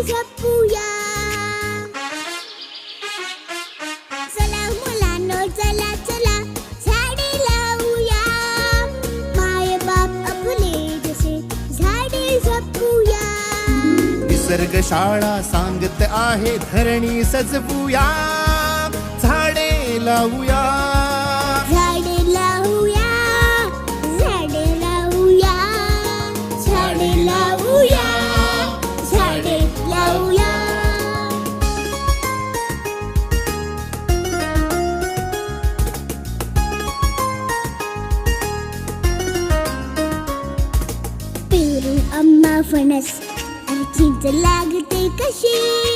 जपूया. चला मुलांनो, चला चला झाडे लावूया. माय बाप आपले जसे झाडे जपूया. निसर्ग शाळा सांगत आहे धरणी सजवूया. झाडे लावूया. झाडे लावूया. झाडे लावूया. झाडे लावूया. झाडे लावूया. पेरू आंबा फणस आणि चिंच लागते कशी.